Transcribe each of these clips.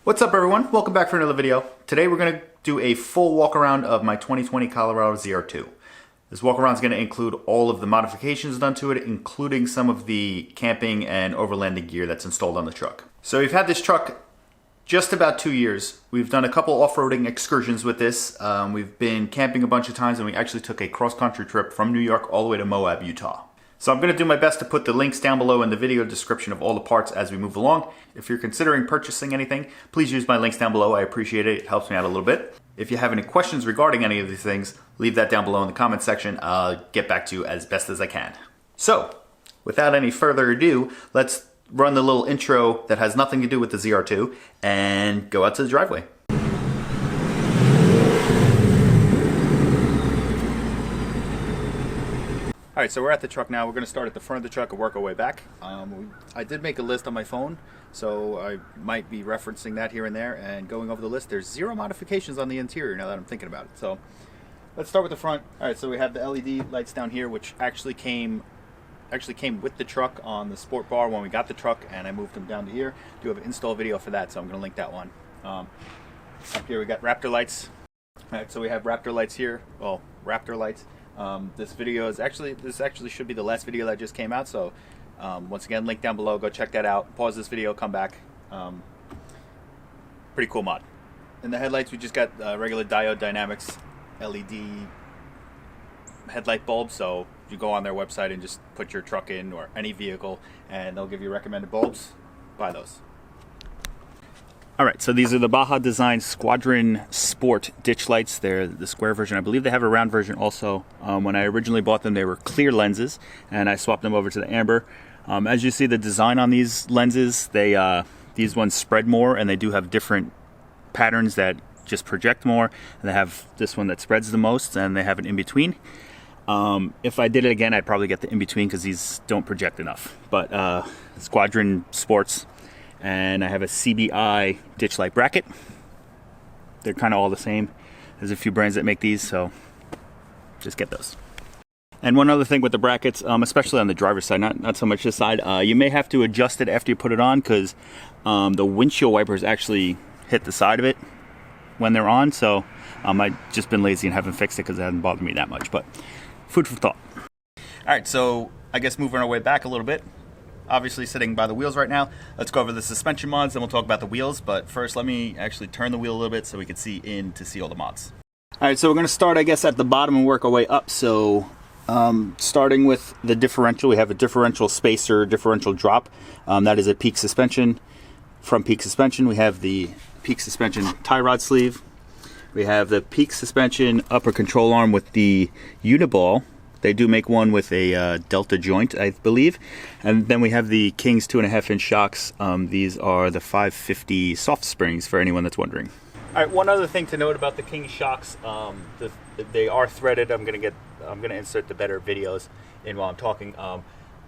What's up everyone? Welcome back for another video. Today we're going to do a full walk around of my 2020 Colorado ZR2. This walk around is going to include all of the modifications done to it, including some of the camping and overlanding gear that's installed on the truck. So we've had this truck just about 2 years. We've done a couple off-roading excursions with this. We've been camping a bunch of times, and we actually took a cross-country trip from New York all the way to Moab, Utah. So I'm going to do my best to put the links down below in the video description of all the parts as we move along. If you're considering purchasing anything, please use my links down below. I appreciate it. It helps me out a little bit. If you have any questions regarding any of these things, leave that down below in the comment section. I'll get back to you as best as I can. So, without any further ado, let's run the little intro that has nothing to do with the ZR2 and go out to the driveway. Alright, so we're at the truck now. We're going to start at the front of the truck and work our way back. I did make a list on my phone, so I might be referencing that here and there. And going over the list, there's 0 modifications on the interior now that I'm thinking about it. So let's start with the front. Alright, so we have the LED lights down here, which actually came with the truck on the sport bar when we got the truck, and I moved them down to here. I do have an install video for that, so I'm going to link that one. Up here we got Raptor lights. Alright, so we have Raptor lights here. Well, Raptor lights. This actually should be the last video that just came out, so once again, link down below, go check that out. Pause this video, come back. Pretty cool mod. In the headlights, we just got regular diode dynamics LED headlight bulbs, so you go on their website and just put your truck in or any vehicle and they'll give you recommended bulbs. Buy those. Alright, so these are the Baja Design Squadron Sport ditch lights. They're the square version. I believe they have a round version also. When I originally bought them, they were clear lenses, and I swapped them over to the amber. As you see, the design on these lenses, these ones spread more, and they do have different patterns that just project more. And they have this one that spreads the most, and they have an in-between. If I did it again, I'd probably get the in-between because these don't project enough. But Squadron Sports. And I have a CBI ditch light bracket. They're kind of all the same. There's a few brands that make these, so just get those. And one other thing with the brackets, especially on the driver's side, not so much this side, you may have to adjust it after you put it on because the windshield wipers actually hit the side of it when they're on. So I've just been lazy and haven't fixed it because it hasn't bothered me that much. But food for thought. All right, so I guess moving our way back a little bit. Obviously sitting by the wheels right now. Let's go over the suspension mods, then we'll talk about the wheels. But first, let me actually turn the wheel a little bit so we can see all the mods. All right, so we're going to start, I guess, at the bottom and work our way up. So starting with the differential, we have a differential spacer, differential drop. That is a peak suspension. From peak suspension, we have the peak suspension tie rod sleeve. We have the peak suspension upper control arm with the uniball. They do make one with a delta joint, I believe. And then we have the King's 2.5-inch shocks. These are the 550 soft springs for anyone that's wondering. All right, one other thing to note about the King shocks, they are threaded. I'm gonna insert the better videos in while I'm talking.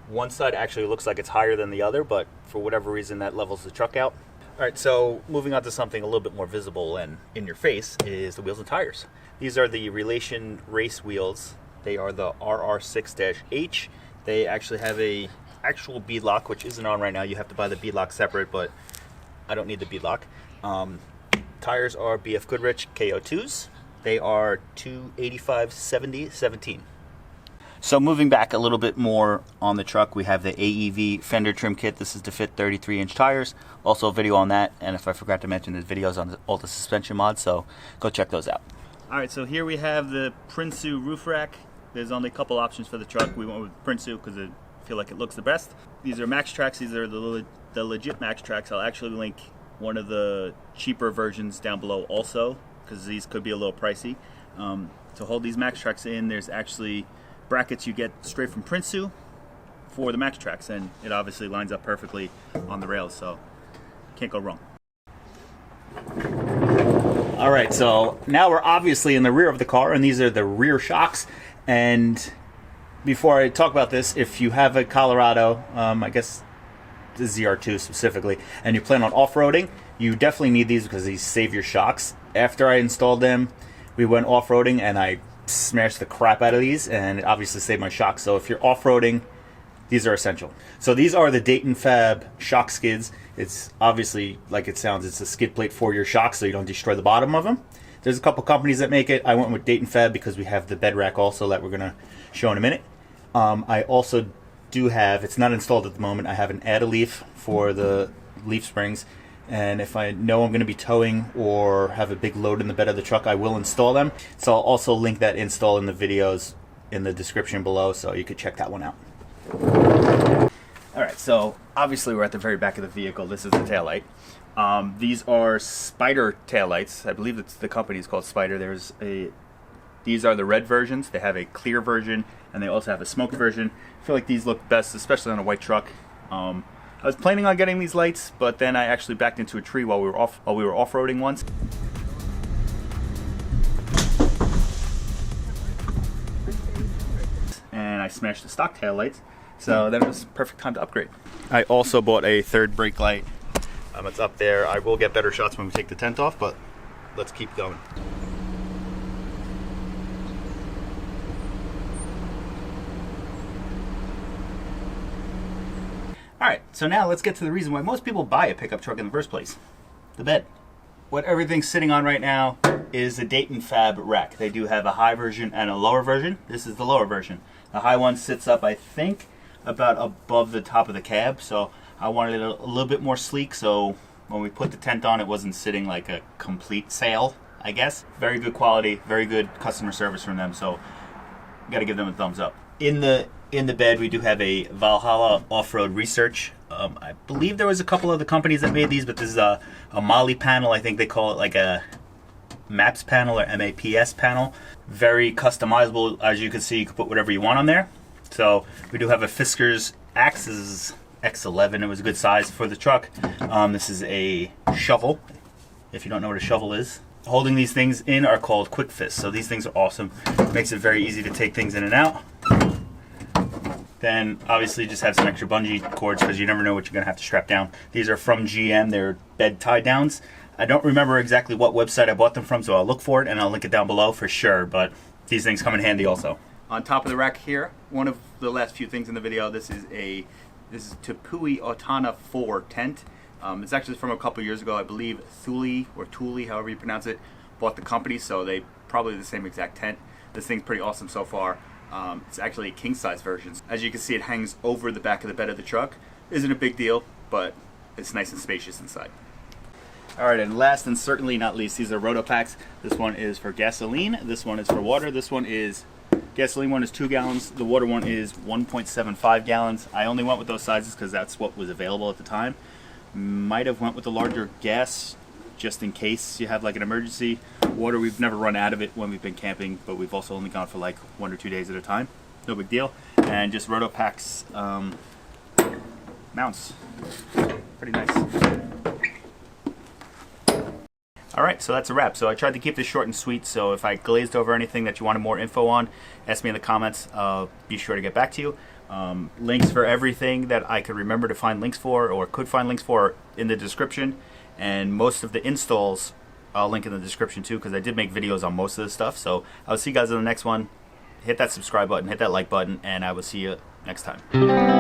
One side actually looks like it's higher than the other, but for whatever reason that levels the truck out. All right, so moving on to something a little bit more visible and in your face is the wheels and tires. These are the Relation race wheels. They are the RR6-H. They actually have a actual bead lock, which isn't on right now. You have to buy the bead lock separate, but I don't need the bead lock. Tires are BF Goodrich KO2s. They are 285/70/17. So moving back a little bit more on the truck, we have the AEV fender trim kit. This is to fit 33-inch tires. Also a video on that, and if I forgot to mention, there's videos on all the suspension mods, so go check those out. All right, so here we have the Prinsu roof rack. There's only a couple options for the truck. We went with Prinsu because I feel like it looks the best. These are Max Tracks. These are the legit Max Tracks. I'll actually link one of the cheaper versions down below also because these could be a little pricey. To hold these Max Tracks in, there's actually brackets you get straight from Prinsu for the Max Tracks, and it obviously lines up perfectly on the rails, so can't go wrong. All right, so now we're obviously in the rear of the car, and these are the rear shocks. And before I talk about this, if you have a Colorado, I guess the ZR2 specifically, and you plan on off-roading, you definitely need these because these save your shocks. After I installed them, we went off-roading, and I smashed the crap out of these, and it obviously saved my shocks. So if you're off-roading, these are essential. So these are the Dayton Fab shock skids. It's obviously, like it sounds, it's a skid plate for your shocks so you don't destroy the bottom of them. There's a couple companies that make it. I went with didnt Fab because we have the bed rack also that we're going to show in a minute. I also do have, it's not installed at the moment, I have an add-a-leaf for the leaf springs. And if I know I'm going to be towing or have a big load in the bed of the truck, I will install them. So I'll also link that install in the videos in the description below, so you could check that one out. Alright, so obviously we're at the very back of the vehicle. This is the taillight. These are Spider taillights. I believe the company is called Spider. These are the red versions. They have a clear version, and they also have a smoked version. I feel like these look best, especially on a white truck. I was planning on getting these lights, but then I actually backed into a tree while we were off-roading once. And I smashed the stock taillights, so that was the perfect time to upgrade. I also bought a third brake light. It's up there. I will get better shots when we take the tent off, but let's keep going. Alright, so now let's get to the reason why most people buy a pickup truck in the first place. The bed. What everything's sitting on right now is the didnt Fab rack. They do have a high version and a lower version. This is the lower version. The high one sits up, I think, about above the top of the cab, so I wanted it a little bit more sleek, so when we put the tent on, it wasn't sitting like a complete sail, I guess. Very good quality, very good customer service from them, so got to give them a thumbs up. In the bed, we do have a Valhalla off-road research. I believe there was a couple of the companies that made these, but this is a Molly panel. I think they call it like a MAPS panel or MAPS panel. Very customizable. As you can see, you can put whatever you want on there. So we do have a Fiskars Axis X11. It was a good size for the truck. This is a shovel, if you don't know what a shovel is. Holding these things in are called quick fists. So these things are awesome. Makes it very easy to take things in and out. Then obviously just have some extra bungee cords because you never know what you're going to have to strap down. These are from GM. They're bed tie downs. I don't remember exactly what website I bought them from, so I'll look for it and I'll link it down below for sure, but these things come in handy also. On top of the rack here, one of the last few things in the video, this is Tepui Otana 4 tent. It's actually from a couple years ago. I believe Thule, however you pronounce it, bought the company, so they probably the same exact tent. This thing's pretty awesome so far. It's actually a king size version. As you can see, it hangs over the back of the bed of the truck. Isn't a big deal, but it's nice and spacious inside. Alright, and last and certainly not least, these are Rotopax. This one is for gasoline, this one is for water. This one is, gasoline one is 2 gallons, the water one is 1.75 gallons. I only went with those sizes because that's what was available at the time. Might have went with the larger gas just in case you have like an emergency. Water, we've never run out of it when we've been camping, but we've also only gone for like 1 or 2 days at a time. No big deal. And just Rotopax mounts. Pretty nice. Alright, so that's a wrap. So I tried to keep this short and sweet, so if I glazed over anything that you wanted more info on, ask me in the comments. Be sure to get back to you. Links for everything that I could remember to find links for or could find links for in the description. And most of the installs I'll link in the description too, because I did make videos on most of this stuff. So I'll see you guys in the next one. Hit that subscribe button, hit that like button, and I will see you next time.